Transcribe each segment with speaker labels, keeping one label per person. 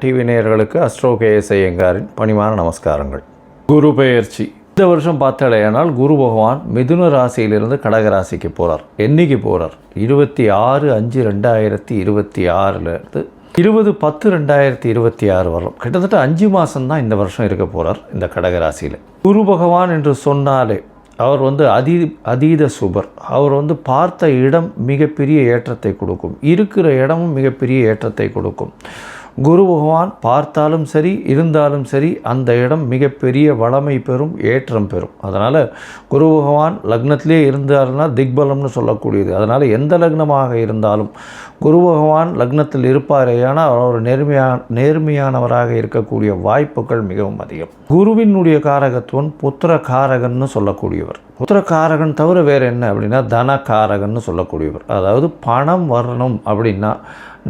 Speaker 1: TV நேயர்களுக்கு astro KS ஐயங்காரின் பணிவான நமஸ்காரங்கள். குரு பெயர்ச்சி இந்த வருஷம் பார்த்தாலேயானால் குரு பகவான் மிதுன ராசியிலிருந்து கடக ராசிக்கு போகிறார். என்னைக்கு போகிறார்? 26/5/2026 20/10/2026 வரலாம். கிட்டத்தட்ட 5 மாதம்தான் இந்த வருஷம் இருக்க போகிறார் இந்த கடக ராசியில். குரு பகவான் என்று சொன்னாலே அவர் அதீத சுபர். அவர் பார்த்த இடம் மிகப்பெரிய ஏற்றத்தை கொடுக்கும், இருக்கிற இடமும் மிகப்பெரிய ஏற்றத்தை கொடுக்கும். குரு பகவான் பார்த்தாலும் சரி இருந்தாலும் சரி அந்த இடம் மிகப்பெரிய வளமை பெறும், ஏற்றம் பெறும். அதனால் குரு பகவான் லக்னத்திலே இருந்தார்னா திக்பலம்னு சொல்லக்கூடியது. அதனால் எந்த லக்னமாக இருந்தாலும் குரு பகவான் லக்னத்தில் இருப்பாரேயான அவர் நேர்மையானவராக இருக்கக்கூடிய வாய்ப்புகள் மிகவும் அதிகம். குருவினுடைய காரகத்துவன் புத்திர காரகன்னு சொல்லக்கூடியவர். புத்திர காரகன் தவிர வேறு என்ன அப்படின்னா தன காரகன்னு சொல்லக்கூடியவர். அதாவது பணம் வரணும் அப்படின்னா,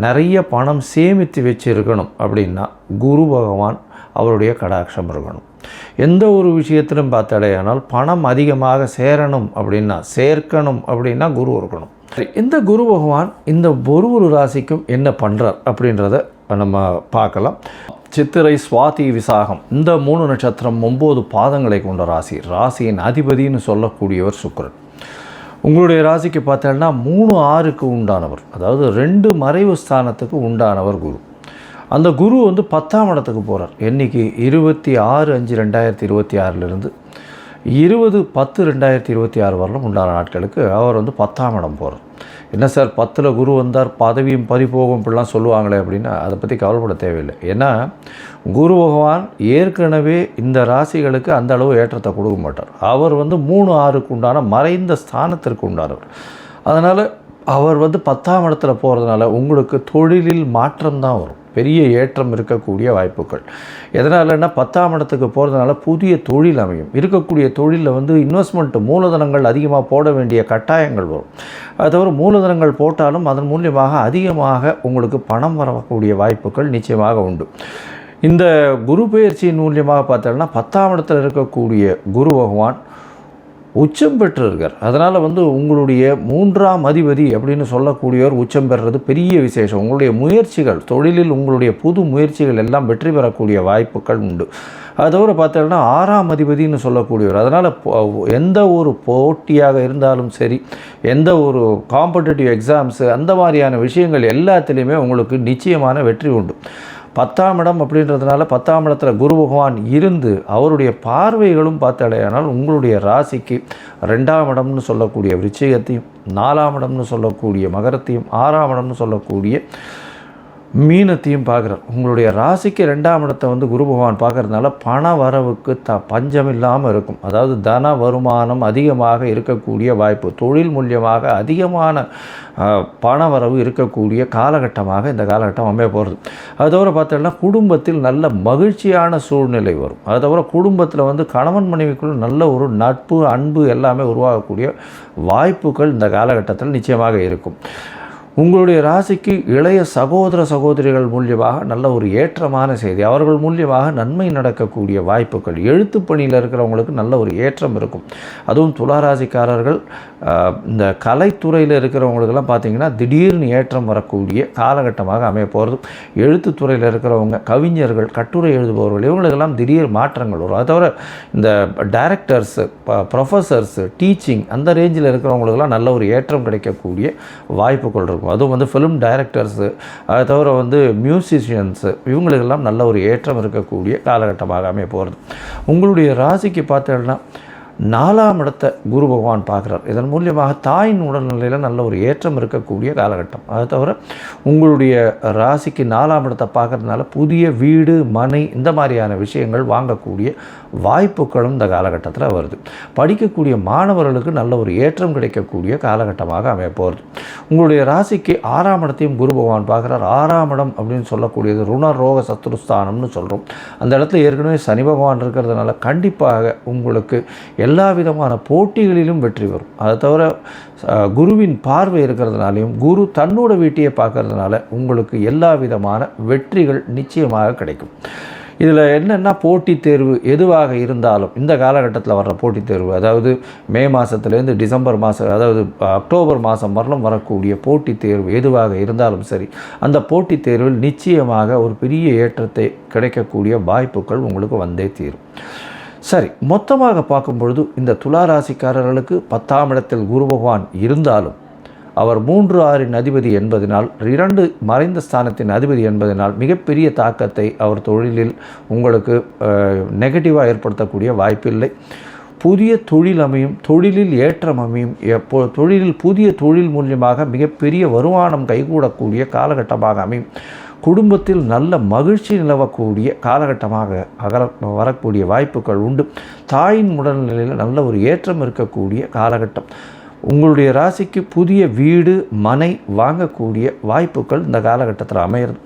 Speaker 1: நிறைய பணம் சேமித்து வச்சுருக்கணும் அப்படின்னா குரு பகவான் அவருடைய கடாட்சம் இருக்கணும். எந்த ஒரு விஷயத்திலும் பார்த்தாலேயானால் பணம் அதிகமாக சேர்க்கணும் அப்படின்னா குரு இருக்கணும். இந்த குரு பகவான் இந்த ஒரு ராசிக்கும் என்ன பண்ணுறார் அப்படின்றத நம்ம பார்க்கலாம். சித்திரை, சுவாதி, விசாகம் இந்த 3 நட்சத்திரம் 9 பாதங்களை கொண்ட ராசி. ராசியின் அதிபதினு சொல்லக்கூடியவர் சுக்கிரன். உங்களுடைய ராசிக்கு பார்த்தோன்னா 3/6க்கு உண்டானவர், அதாவது 2 மறைவு ஸ்தானத்துக்கு உண்டானவர் குரு. அந்த குரு 10ஆம் இடத்துக்கு போகிறார். என்றைக்கு? 26/5/2026 20/10/2026 வரலும் உண்டான நாட்களுக்கு அவர் 10ஆம் இடம் போகிறார். என்ன சார் 10ல் குரு வந்தார் பதவியும் பறிபோகும் இப்படிலாம் சொல்லுவாங்களே அப்படின்னா அதை பற்றி கவலைப்பட தேவையில்லை. ஏன்னா குரு பகவான் ஏற்கனவே இந்த ராசிகளுக்கு அந்த அளவு ஏற்றத்தை கொடுக்க மாட்டார். அவர் 3/6க்கு உண்டான மறைந்த ஸ்தானத்திற்கு உண்டானவர். அதனால் அவர் 10ஆம் இடத்துல போகிறதுனால உங்களுக்கு தொழிலில் மாற்றம்தான் வரும், பெரிய ஏற்றம் இருக்கக்கூடிய வாய்ப்புகள். எதனாலன்னா 10ஆம் இடத்துக்கு போகிறதுனால புதிய தொழில் அமையும். இருக்கக்கூடிய தொழிலில் இன்வெஸ்ட்மெண்ட் மூலதனங்கள் அதிகமாக போட வேண்டிய கட்டாயங்கள் வரும். அது தவிர மூலதனங்கள் போட்டாலும் அதன் மூலியமாக அதிகமாக உங்களுக்கு பணம் வரக்கூடிய வாய்ப்புகள் நிச்சயமாக உண்டு. இந்த குரு பெயர்ச்சியின் மூலியமாக பார்த்தோம்னா 10ஆம் இடத்தில் இருக்கக்கூடிய குரு பகவான் உச்சம் பெற்றிருக்கார். அதனால் உங்களுடைய 3ஆம் அதிபதி அப்படின்னு சொல்லக்கூடியவர் உச்சம் பெறுறது பெரிய விசேஷம். உங்களுடைய முயற்சிகள், தொழிலில் உங்களுடைய புது முயற்சிகள் எல்லாம் வெற்றி பெறக்கூடிய வாய்ப்புகள் உண்டு. அது தவிர பார்த்தோம்னா 6ஆம் அதிபதினு சொல்லக்கூடியவர். அதனால் எந்த ஒரு போட்டியாக இருந்தாலும் சரி, எந்த ஒரு காம்படிட்டிவ் எக்ஸாம்ஸு அந்த மாதிரியான விஷயங்கள் எல்லாத்துலேயுமே உங்களுக்கு நிச்சயமான வெற்றி உண்டு. 10ஆம் இடம் அப்படின்றதுனால 10ஆம் இடத்துல குரு பகவான் இருந்து அவருடைய பார்வைகளும் பார்த்தாலேயானால் உங்களுடைய ராசிக்கு 2ஆம் இடம்னு சொல்லக்கூடிய விருச்சிகத்தையும், 4ஆம் இடம்னு சொல்லக்கூடிய மகரத்தையும், 6ஆம் இடம்னு சொல்லக்கூடிய மீனத்தையும் பார்க்குறார். உங்களுடைய ராசிக்கு 2ஆம் இடத்தை குரு பகவான் பார்க்குறதுனால பண வரவுக்கு பஞ்சம் இல்லாமல் இருக்கும். அதாவது தன வருமானம் அதிகமாக இருக்கக்கூடிய வாய்ப்பு, தொழில் மூலியமாக அதிகமான பண வரவு இருக்கக்கூடிய காலகட்டமாக இந்த காலகட்டம் அமைய போகிறது. அது தவிர பார்த்தோம்னா குடும்பத்தில் நல்ல மகிழ்ச்சியான சூழ்நிலை வரும். அது தவிர குடும்பத்தில் கணவன் மனைவிக்குள் நல்ல ஒரு நட்பு, அன்பு எல்லாமே உருவாகக்கூடிய வாய்ப்புகள் இந்த காலகட்டத்தில் நிச்சயமாக இருக்கும். உங்களுடைய ராசிக்கு இளைய சகோதரிகள் மூலியமாக நல்ல ஒரு ஏற்றமான செய்தி, அவர்கள் மூலியமாக நன்மை நடக்கக்கூடிய வாய்ப்புகள். எழுத்து பணியில் இருக்கிறவங்களுக்கு நல்ல ஒரு ஏற்றம் இருக்கும். அதுவும் துளாராசிக்காரர்கள் இந்த கலைத்துறையில் இருக்கிறவங்களுக்கெல்லாம் பார்த்திங்கன்னா திடீர்னு ஏற்றம் வரக்கூடிய காலகட்டமாக அமைய போகிறது. எழுத்துத்துறையில் இருக்கிறவங்க, கவிஞர்கள், கட்டுரை எழுதுபவர்கள், இவங்களுக்கெல்லாம் திடீர் மாற்றங்கள் வரும். அது தவிர இந்த டைரக்டர்ஸு, ப்ரொஃபஸர்ஸு, டீச்சிங் அந்த ரேஞ்சில் இருக்கிறவங்களுக்கெல்லாம் நல்ல ஒரு ஏற்றம் கிடைக்கக்கூடிய வாய்ப்புகள் இருக்கும். அதுவும் ஃபிலிம் டைரக்டர்ஸு, அதை தவிர மியூசிஷியன்ஸு, இவங்களுக்கெல்லாம் நல்ல ஒரு ஏற்றம் இருக்கக்கூடிய காலகட்டமாக அமைய போகிறது. உங்களுடைய ராசிக்கு பார்த்தோம்னா 4ஆம் இடத்தை குரு பகவான் பார்க்குறார். இதன் மூலியமாக தாயின் உடல்நிலையில் நல்ல ஒரு ஏற்றம் இருக்கக்கூடிய காலகட்டம். அது தவிர உங்களுடைய ராசிக்கு 4ஆம் இடத்தை பார்க்குறதுனால புதிய வீடு, மனை இந்த மாதிரியான விஷயங்கள் வாங்கக்கூடிய வாய்ப்புகளும் இந்த காலகட்டத்தில் வருது. படிக்கக்கூடிய மாணவர்களுக்கு நல்ல ஒரு ஏற்றம் கிடைக்கக்கூடிய காலகட்டமாக அமைய போகிறது. உங்களுடைய ராசிக்கு 6ஆம் இடத்தையும் குரு பகவான் பார்க்குறார். 6ஆம் இடம் அப்படின்னு சொல்லக்கூடியது ருண ரோக சத்ருஸ்தானம்னு சொல்கிறோம். அந்த இடத்துல ஏற்கனவே சனி பகவான் இருக்கிறதுனால கண்டிப்பாக உங்களுக்கு எல்லா விதமான போட்டிகளிலும் வெற்றி வரும். அதை தவிர குருவின் பார்வை இருக்கிறதுனாலையும் குரு தன்னோட வீட்டையே பார்க்கறதுனால உங்களுக்கு எல்லா விதமான வெற்றிகள் நிச்சயமாக கிடைக்கும். இதில் என்னென்னா போட்டித் தேர்வு எதுவாக இருந்தாலும் இந்த காலகட்டத்தில் வர்ற போட்டித் தேர்வு, அதாவது மே மாதத்துலேருந்து டிசம்பர் மாதம், அதாவது அக்டோபர் மாதம் வரலும் வரக்கூடிய போட்டித் தேர்வு எதுவாக இருந்தாலும் சரி, அந்த போட்டித் தேர்வில் நிச்சயமாக ஒரு பெரிய ஏற்றத்தை கிடைக்கக்கூடிய வாய்ப்புகள் உங்களுக்கு வந்தே தீரும். சரி, மொத்தமாக பார்க்கும் பொழுது இந்த துலா ராசிக்காரர்களுக்கு 10ஆம் இடத்தில் குரு பகவான் இருந்தாலும் அவர் 3-6 அதிபதி என்பதனால், 2 மறைந்த ஸ்தானத்தின் அதிபதி என்பதனால் மிகப்பெரிய தாக்கத்தை அவர் தொழிலில் உங்களுக்கு நெகட்டிவாக ஏற்படுத்தக்கூடிய வாய்ப்பில்லை. புதிய தொழில் அமையும், தொழிலில் ஏற்றம் அமையும். தொழிலில் புதிய தொழில் மூலியமாக மிகப்பெரிய வருமானம் கைகூடக்கூடிய காலகட்டமாக அமையும். குடும்பத்தில் நல்ல மகிழ்ச்சி நிலவக்கூடிய காலகட்டமாக வரக்கூடிய வாய்ப்புகள் உண்டு. தாயின் உடல்நிலையில் நல்ல ஒரு ஏற்றம் இருக்கக்கூடிய காலகட்டம். உங்களுடைய ராசிக்கு புதிய வீடு மனை வாங்கக்கூடிய வாய்ப்புகள் இந்த காலகட்டத்தில் அமையிறது.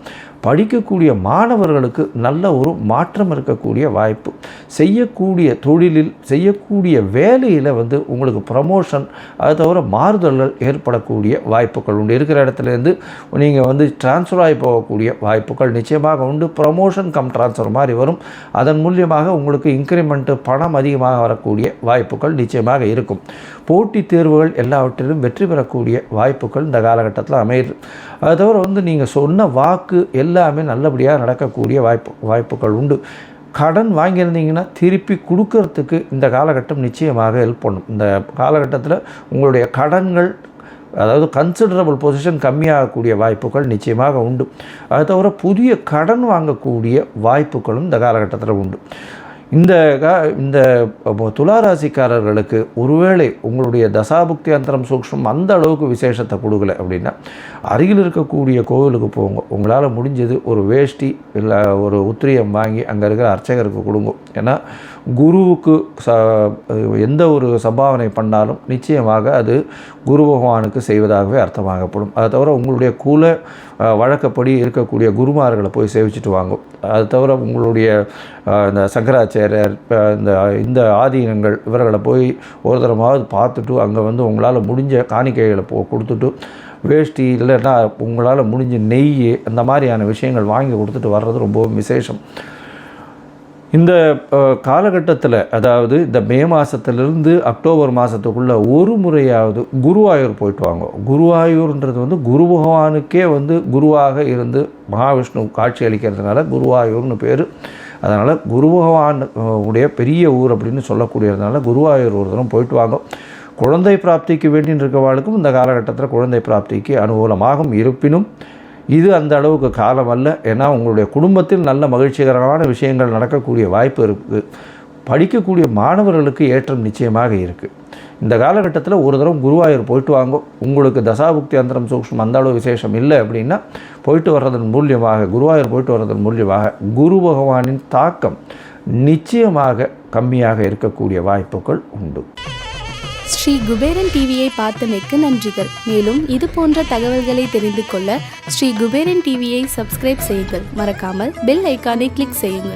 Speaker 1: படிக்கக்கூடிய மாணவர்களுக்கு நல்ல ஒரு மாற்றம் இருக்கக்கூடிய வாய்ப்பு. செய்யக்கூடிய தொழிலில் செய்யக்கூடிய வேலையில் உங்களுக்கு ப்ரமோஷன், அது தவிர மாறுதல்கள் ஏற்படக்கூடிய வாய்ப்புகள் உண்டு. இருக்கிற இடத்துலேருந்து நீங்கள் டிரான்ஸ்ஃபர் ஆகி போகக்கூடிய வாய்ப்புகள் நிச்சயமாக உண்டு. ப்ரமோஷன் கம் டிரான்ஸ்ஃபர் மாதிரி வரும். அதன் மூலியமாக உங்களுக்கு இன்க்ரிமெண்ட்டு பணம் அதிகமாக வரக்கூடிய வாய்ப்புகள் நிச்சயமாக இருக்கும். போட்டித் தேர்வுகள் எல்லாவற்றிலும் வெற்றி பெறக்கூடிய வாய்ப்புகள் இந்த காலகட்டத்தில் அமையுது. அது தவிர நீங்கள் சொன்ன வாக்கு எல்லாமே நல்லபடியாக நடக்கக்கூடிய வாய்ப்புகள் உண்டு. கடன் வாங்கியிருந்தீங்கன்னா திருப்பி கொடுக்கறதுக்கு இந்த காலகட்டம் நிச்சயமாக ஹெல்ப் பண்ணும். இந்த காலகட்டத்தில் உங்களுடைய கடன்கள், அதாவது கன்சிடரபிள் பொசிஷன் கம்மியாகக்கூடிய வாய்ப்புகள் நிச்சயமாக உண்டு. அது தவிர புதிய கடன் வாங்கக்கூடிய வாய்ப்புகளும் இந்த காலகட்டத்தில் உண்டு. இந்த துளாராசிக்காரர்களுக்கு ஒருவேளை உங்களுடைய தசாபுக்தி அந்தரம் சூக்ஷ்மம் அந்த அளவுக்கு விசேஷத்தை கொடுக்கல அப்படின்னா, அருகில் இருக்கக்கூடிய கோவிலுக்கு போங்க. உங்களால் முடிஞ்சது ஒரு வேஷ்டி இல்லை ஒரு உத்திரியம் வாங்கி அங்கே இருக்கிற அர்ச்சகருக்கு கொடுங்க. ஏன்னா குருவுக்கு எந்த ஒரு சம்பாவனை பண்ணாலும் நிச்சயமாக அது குரு பகவானுக்கு செய்வதாகவே அர்த்தமாகப்படும். அதை தவிர உங்களுடைய குல வழக்கப்படி இருக்கக்கூடிய குருமார்களை போய் சேவிச்சுட்டு வாங்கும். அது தவிர உங்களுடைய இந்த சங்கராச்சாரியர், இந்த ஆதீனங்கள், இவர்களை போய் ஒரு தரமாவது பார்த்துட்டு அங்கே உங்களால் முடிஞ்ச காணிக்கைகளை கொடுத்துட்டு, வேஷ்டி இல்லைன்னா உங்களால் முடிஞ்ச நெய், அந்த மாதிரியான விஷயங்கள் வாங்கி கொடுத்துட்டு வர்றது ரொம்பவும் விசேஷம். இந்த காலகட்டத்தில், அதாவது இந்த மே மாதத்துலேருந்து அக்டோபர் மாதத்துக்குள்ளே ஒரு முறையாவது குருவாயூர் போயிட்டு வாங்க. குருவாயூர்ன்றது குரு பகவானுக்கே குருவாக இருந்து மகாவிஷ்ணு காட்சி அளிக்கிறதுனால குருவாயூர்னு பேர். அதனால் குரு பகவான் உடைய பெரிய ஊர் அப்படின்னு சொல்லக்கூடியதுனால குருவாயூர் ஒரு தரம் போயிட்டு வாங்க. குழந்தை பிராப்திக்கு வேண்டின்னு இருக்கவாளுக்கும் இந்த காலகட்டத்தில் குழந்தை பிராப்திக்கு அனுகூலமாகும். இருப்பினும் இது அந்த அளவுக்கு காலம் அல்ல. ஏன்னா உங்களுடைய குடும்பத்தில் நல்ல மகிழ்ச்சிகரமான விஷயங்கள் நடக்கக்கூடிய வாய்ப்பு இருக்குது. படிக்கக்கூடிய மாணவர்களுக்கு ஏற்றம் நிச்சயமாக இருக்குது. இந்த காலகட்டத்தில் ஒரு தரம் குருவாயூர் போயிட்டு வாங்க. உங்களுக்கு தசாபுக்தி அந்தரம் சூக்ஷ்மம் அந்த அளவு விசேஷம் இல்லை அப்படின்னா போயிட்டு வர்றதன் மூலியமாக, குருவாயூர் போயிட்டு வர்றதன் மூலியமாக குரு பகவானின் தாக்கம் நிச்சயமாக கம்மியாக இருக்கக்கூடிய வாய்ப்புகள் உண்டு.
Speaker 2: ஸ்ரீ குபேரன் டிவியை பார்த்தமைக்கு நன்றிகள். மேலும் இது போன்ற தகவல்களை தெரிந்து கொள்ள ஸ்ரீ குபேரன் டிவியை சப்ஸ்கிரைப் செய்யுங்கள். மறக்காமல் பெல் ஐக்கானை கிளிக் செய்யுங்கள்.